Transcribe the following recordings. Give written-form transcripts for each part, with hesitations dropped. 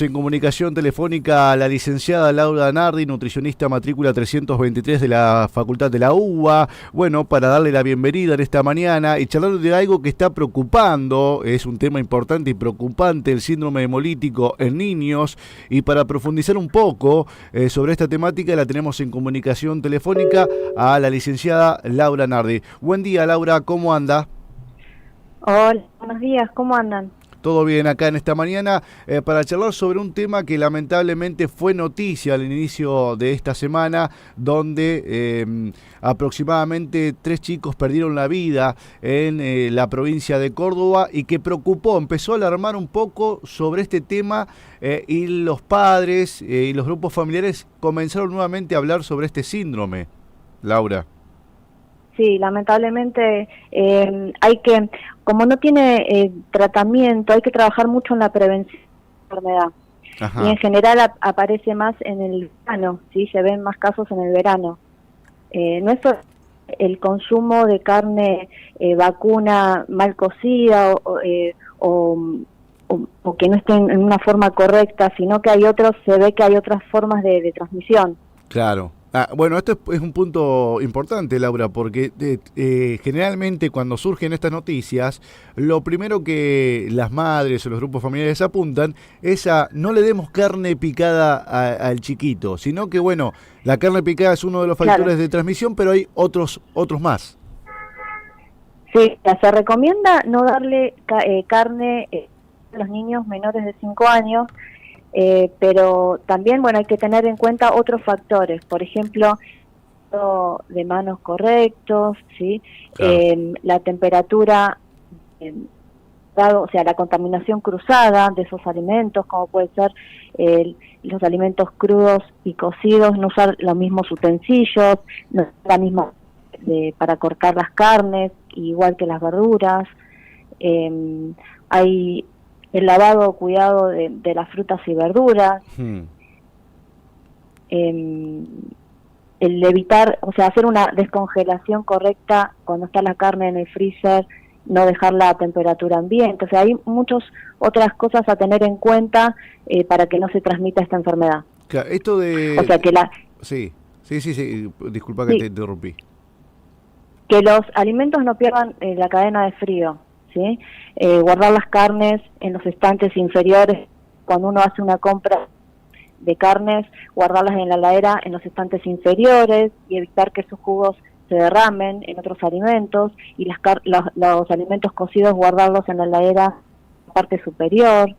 En comunicación telefónica la licenciada Laura Nardi, nutricionista matrícula 323 de la Facultad de la UBA, bueno, para darle la bienvenida en esta mañana y charlar de algo que está preocupando, es un tema importante y preocupante, el síndrome hemolítico en niños, y para profundizar un poco sobre esta temática la tenemos en comunicación telefónica a la licenciada Laura Nardi. Buen día, Laura, ¿cómo anda? Hola, buenos días, ¿cómo andan? Todo bien acá en esta mañana para charlar sobre un tema que lamentablemente fue noticia al inicio de esta semana, donde aproximadamente 3 chicos perdieron la vida en la provincia de Córdoba y que preocupó, empezó a alarmar un poco sobre este tema y los padres y los grupos familiares comenzaron nuevamente a hablar sobre este síndrome. Laura. Sí, lamentablemente como no tiene tratamiento, hay que trabajar mucho en la prevención de la enfermedad. Ajá. Y en general aparece más en el verano, ¿sí? Se ven más casos en el verano. No es el consumo de carne vacuna mal cocida o que no esté en una forma correcta, sino que se ve que hay otras formas de transmisión. Claro. Bueno, esto es un punto importante, Laura, porque generalmente cuando surgen estas noticias, lo primero que las madres o los grupos familiares apuntan es a no le demos carne picada al chiquito, sino que, bueno, la carne picada es uno de los factores de transmisión, pero hay otros más. Sí, se recomienda no darle carne a los niños menores de 5 años, pero también, bueno, hay que tener en cuenta otros factores, por ejemplo, de manos correctos, ¿sí? Claro. La temperatura, o sea, la contaminación cruzada de esos alimentos, como puede ser los alimentos crudos y cocidos, no usar los mismos utensilios, no la misma para cortar las carnes, igual que las verduras. Hay el lavado o cuidado de las frutas y verduras, el evitar, o sea, hacer una descongelación correcta cuando está la carne en el freezer, no dejarla a temperatura ambiente. O sea, hay muchas otras cosas a tener en cuenta para que no se transmita esta enfermedad. Claro, esto de... O sea, que Sí, disculpa que te interrumpí. Que los alimentos no pierdan la cadena de frío, ¿sí? Guardar las carnes en los estantes inferiores. Cuando uno hace una compra de carnes, guardarlas en la heladera en los estantes inferiores y evitar que esos jugos se derramen en otros alimentos, y los alimentos cocidos guardarlos en la heladera en la parte superior,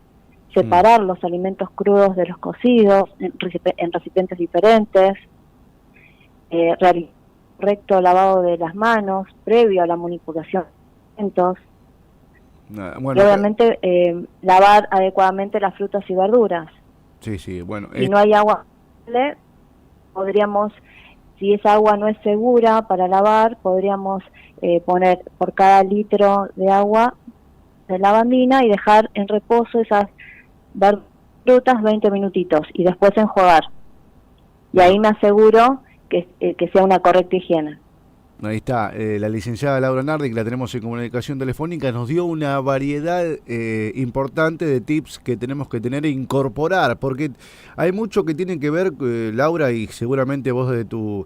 separar los alimentos crudos de los cocidos en recipientes diferentes, realizar correcto lavado de las manos previo a la manipulación de alimentos. Bueno, y obviamente lavar adecuadamente las frutas y verduras. Sí, bueno. Si no hay agua, podríamos, si esa agua no es segura para lavar, podríamos poner por cada litro de agua de lavandina y dejar en reposo esas frutas 20 minutitos y después enjuagar. Y ahí me aseguro que sea una correcta higiene. Ahí está, la licenciada Laura Nardi, que la tenemos en comunicación telefónica, nos dio una variedad importante de tips que tenemos que tener e incorporar, porque hay mucho que tiene que ver, Laura, y seguramente vos de tu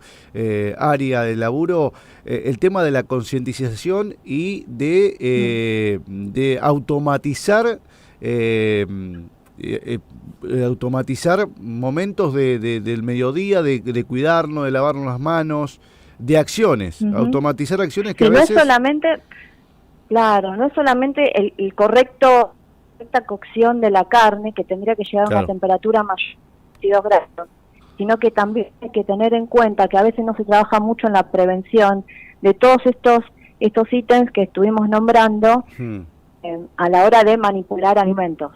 área de laburo, el tema de la concientización y de automatizar automatizar momentos del mediodía, de cuidarnos, de lavarnos las manos, de acciones, automatizar acciones que a veces... No es solamente, claro, no es solamente la correcta cocción de la carne, que tendría que llegar a una temperatura mayor de 22 grados, sino que también hay que tener en cuenta que a veces no se trabaja mucho en la prevención de todos estos ítems que estuvimos nombrando a la hora de manipular alimentos,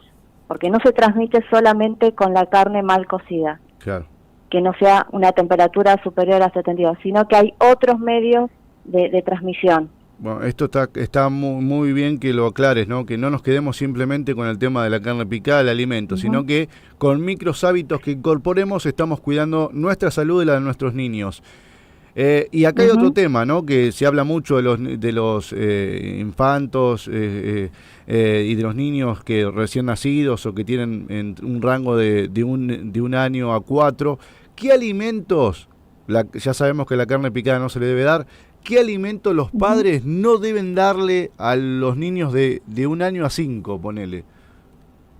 porque no se transmite solamente con la carne mal cocida. Claro. Que no sea una temperatura superior a 72, sino que hay otros medios de transmisión. Bueno, esto está muy bien que lo aclares, ¿no? Que no nos quedemos simplemente con el tema de la carne picada, el alimento, sino que con micros hábitos que incorporemos estamos cuidando nuestra salud y la de nuestros niños. Y acá hay otro tema, ¿no? Que se habla mucho de los infantos y de los niños que recién nacidos o que tienen un rango de un año a 4. ¿Qué alimentos, ya sabemos que la carne picada no se le debe dar, qué alimentos los padres no deben darle a los niños de 1 año a 5, ponele?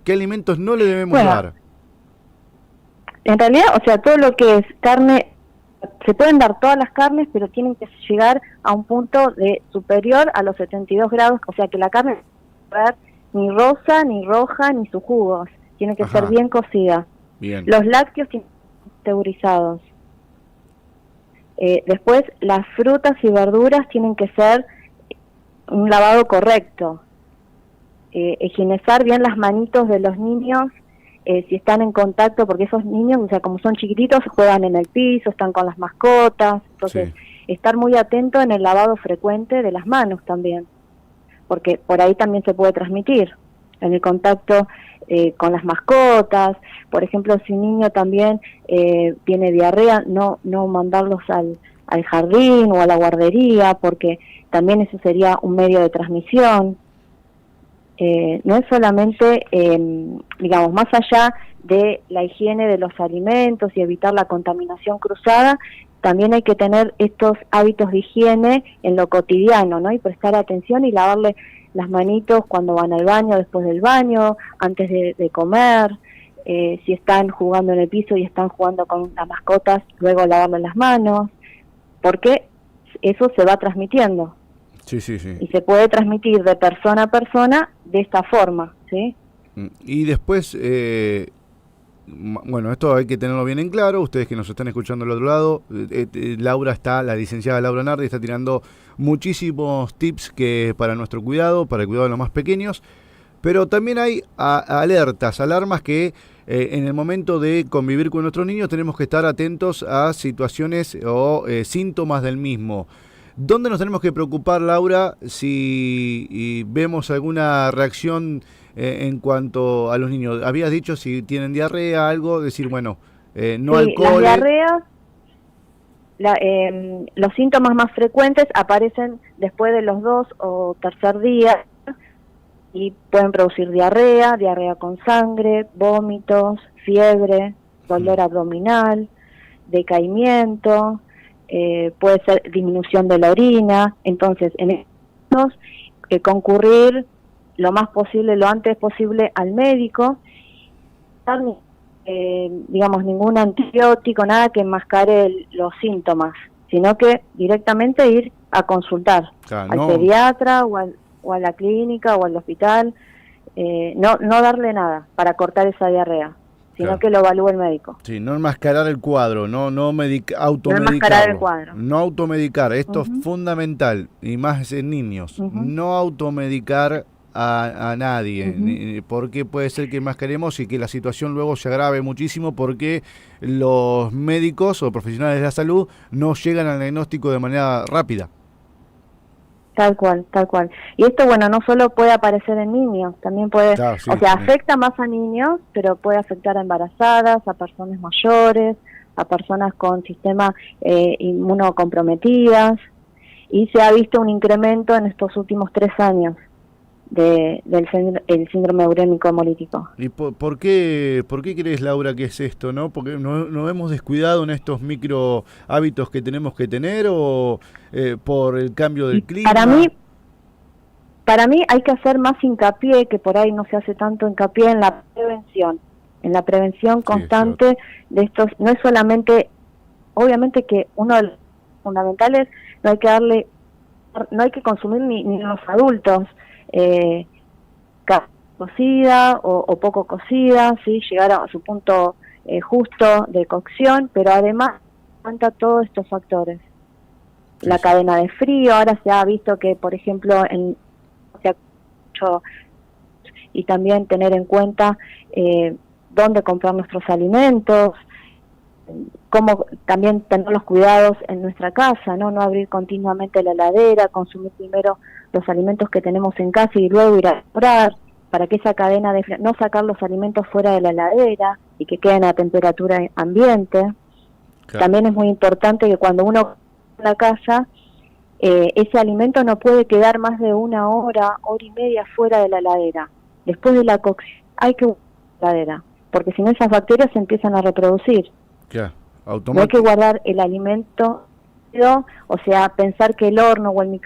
¿Qué alimentos no le debemos dar? En realidad, o sea, todo lo que es carne, se pueden dar todas las carnes, pero tienen que llegar a un punto de superior a los 72 grados, o sea que la carne no puede dar ni rosa, ni roja, ni sus jugos, tiene que ser bien cocida. Bien. Los lácteos tienen que ser pasteurizados. Después, las frutas y verduras tienen que ser un lavado correcto. Higienizar bien las manitos de los niños, si están en contacto, porque esos niños, o sea, como son chiquititos, juegan en el piso, están con las mascotas, entonces estar muy atento en el lavado frecuente de las manos también, porque por ahí también se puede transmitir, en el contacto con las mascotas. Por ejemplo, si un niño también tiene diarrea, no mandarlos al jardín o a la guardería, porque también eso sería un medio de transmisión. No es solamente, digamos, más allá de la higiene de los alimentos y evitar la contaminación cruzada, también hay que tener estos hábitos de higiene en lo cotidiano, ¿no? Y prestar atención y lavarle las manitos cuando van al baño, después del baño, antes de comer, si están jugando en el piso y están jugando con las mascotas, luego lavarle las manos, porque eso se va transmitiendo. Sí. Y se puede transmitir de persona a persona de esta forma, ¿sí? Y después, bueno, esto hay que tenerlo bien en claro. Ustedes que nos están escuchando al otro lado, la licenciada Laura Nardi está tirando muchísimos tips para nuestro cuidado, para el cuidado de los más pequeños, pero también hay alarmas que en el momento de convivir con nuestros niños tenemos que estar atentos a situaciones o síntomas del mismo. ¿Dónde nos tenemos que preocupar, Laura, si vemos alguna reacción en cuanto a los niños? Habías dicho si tienen diarrea, algo, decir, bueno, no alcohol. Las diarreas, los síntomas más frecuentes aparecen después de los 2 o tercer día y pueden producir diarrea con sangre, vómitos, fiebre, dolor abdominal, decaimiento. Puede ser disminución de la orina. Entonces, en estos concurrir lo más posible, lo antes posible al médico, digamos, ningún antibiótico, nada que enmascare los síntomas, sino que directamente ir a consultar al pediatra o a la clínica o al hospital, no darle nada para cortar esa diarrea, sino que lo evalúe el médico. Sí, no enmascarar el cuadro, no automedicar. No enmascarar el cuadro. No automedicar, esto es fundamental, y más en niños. No automedicar a nadie, porque puede ser que enmascaremos y que la situación luego se agrave muchísimo porque los médicos o profesionales de la salud no llegan al diagnóstico de manera rápida. Tal cual. Y esto, bueno, no solo puede aparecer en niños, también puede, afecta más a niños, pero puede afectar a embarazadas, a personas mayores, a personas con sistema inmunocomprometidas, y se ha visto un incremento en estos últimos 3 años del síndrome urémico hemolítico. ¿Y por qué crees, Laura, que es esto, no? Porque no hemos descuidado en estos micro hábitos que tenemos que tener, o por el cambio del clima. Para mí hay que hacer más hincapié, que por ahí no se hace tanto hincapié, en la prevención constante de estos. No es solamente, obviamente que uno de los fundamentales, no hay que consumir ni los adultos cocida o poco cocida, ¿sí? Llegar a su punto justo de cocción, pero además cuenta todos estos factores. La cadena de frío, ahora se ha visto que, por ejemplo, y también tener en cuenta dónde comprar nuestros alimentos, cómo también tener los cuidados en nuestra casa, no abrir continuamente la heladera, consumir primero los alimentos que tenemos en casa y luego ir a comprar, para que esa cadena de no sacar los alimentos fuera de la heladera y que queden a temperatura ambiente. También es muy importante que cuando uno la casa, ese alimento no puede quedar más de 1 hora, hora y media fuera de la heladera. Después de la cocción hay que guardar la heladera, porque si no esas bacterias se empiezan a reproducir. Ya, No hay que guardar el alimento, o sea, pensar que el horno o el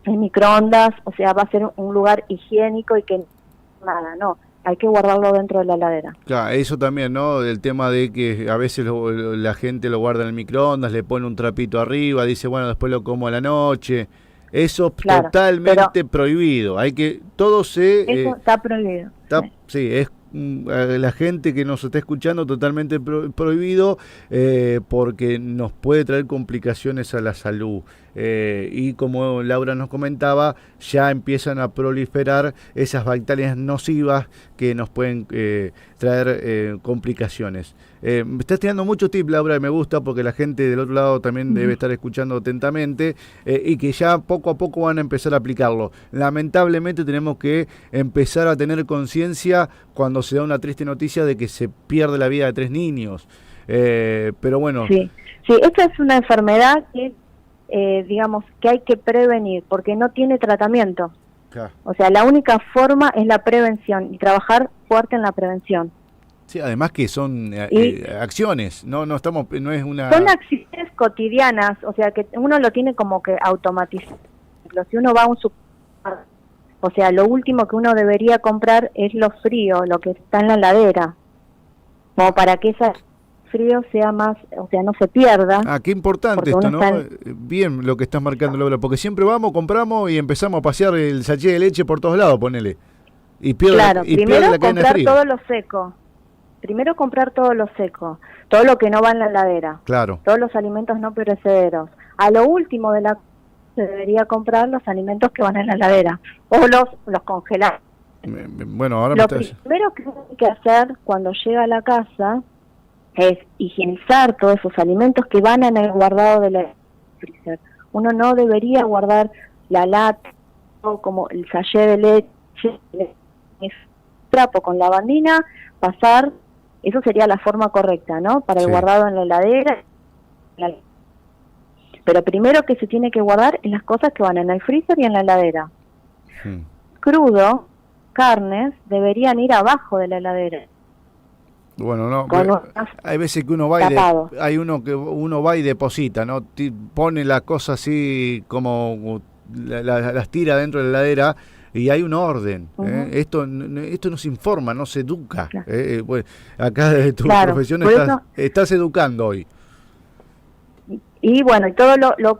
microondas, o sea, va a ser un lugar higiénico y que nada, no. Hay que guardarlo dentro de la heladera. Claro, eso también, ¿no? El tema de que a veces la gente lo guarda en el microondas, le pone un trapito arriba, dice, bueno, después lo como a la noche. Eso Claro, totalmente prohibido. Hay que, todo se... Eso está prohibido. Sí, es la gente que nos está escuchando totalmente prohibido porque nos puede traer complicaciones a la salud. Y como Laura nos comentaba, ya empiezan a proliferar esas bacterias nocivas que nos pueden traer complicaciones. Me estás tirando muchos tips, Laura, y me gusta porque la gente del otro lado también debe estar escuchando atentamente y que ya poco a poco van a empezar a aplicarlo. Lamentablemente tenemos que empezar a tener conciencia cuando se da una triste noticia de que se pierde la vida de 3 niños. Pero bueno. Sí, esta es una enfermedad que digamos que hay que prevenir porque no tiene tratamiento. Claro. O sea, la única forma es la prevención y trabajar fuerte en la prevención. Sí, además que son acciones, no es una... Son acciones cotidianas, o sea, que uno lo tiene como que automatizado. Si uno va a un supermercado, o sea, lo último que uno debería comprar es lo frío, lo que está en la heladera, como para que ese frío sea más, o sea, no se pierda. Ah, qué importante esto, ¿no? Bien lo que estás marcando, Laura, porque siempre vamos, compramos y empezamos a pasear el sachet de leche por todos lados, ponele. Y pierde, claro, y primero pierde la cadena de comprar frío. todo lo seco. Primero comprar todo lo seco, todo lo que no va en la heladera, Claro. todos los alimentos no perecederos. A lo último de la se debería comprar los alimentos que van en la heladera o los congelados. Bueno, ahora lo primero que hay que hacer cuando llega a la casa es higienizar todos esos alimentos que van en el guardado del freezer. Uno no debería guardar la lata o como el sachet de leche, trapo con lavandina, pasar. Eso sería la forma correcta, ¿no? Para el guardado en la heladera. Pero primero que se tiene que guardar es las cosas que van en el freezer y en la heladera. Crudo, carnes, deberían ir abajo de la heladera. Bueno, no, hay veces que uno va uno va y deposita, ¿no? Pone la cosa así como las tira dentro de la heladera. Y hay un orden. Esto nos informa, no se educa. Claro. Pues, acá desde tu profesión estás educando hoy. Y bueno, y todo lo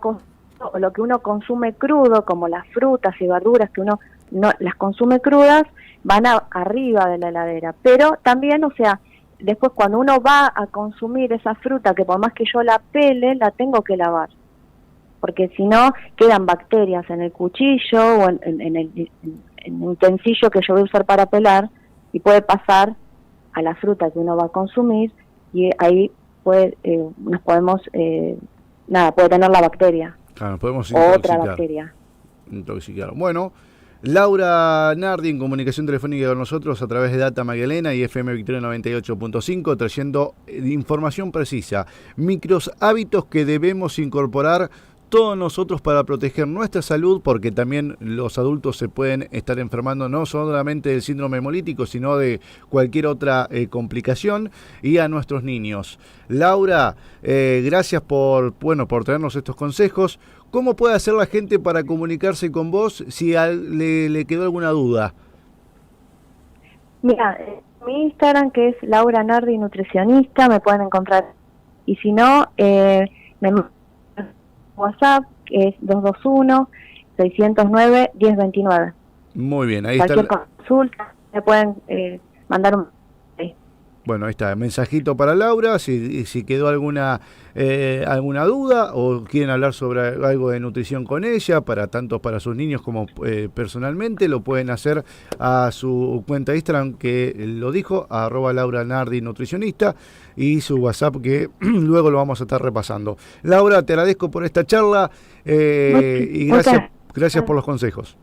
que uno consume crudo, como las frutas y verduras que uno no las consume crudas, van arriba de la heladera. Pero también, o sea, después cuando uno va a consumir esa fruta, que por más que yo la pele, la tengo que lavar. Porque si no, quedan bacterias en el cuchillo o en el utensilio que yo voy a usar para pelar y puede pasar a la fruta que uno va a consumir y ahí puede puede tener la bacteria. Claro, podemos otra bacteria. Intoxicar. Bueno, Laura Nardi en comunicación telefónica con nosotros a través de Data Magdalena y FM Victoria 98.5 trayendo información precisa, micros hábitos que debemos incorporar todos nosotros para proteger nuestra salud, porque también los adultos se pueden estar enfermando no solamente del síndrome hemolítico, sino de cualquier otra complicación, y a nuestros niños. Laura, gracias por traernos estos consejos. ¿Cómo puede hacer la gente para comunicarse con vos si le quedó alguna duda? Mira, mi Instagram, que es Laura Nardi Nutricionista, me pueden encontrar. Y si no, me WhatsApp, que es 221-609-1029. Muy bien, ahí Cualquier está. Consulta, me pueden mandar un... Bueno, ahí está, mensajito para Laura, si quedó alguna duda o quieren hablar sobre algo de nutrición con ella, tanto para sus niños como personalmente, lo pueden hacer a su cuenta de Instagram, que lo dijo, @Laura Nardi Nutricionista, y su WhatsApp, que luego lo vamos a estar repasando. Laura, te agradezco por esta charla y gracias por los consejos.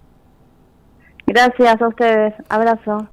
Gracias a ustedes, abrazo.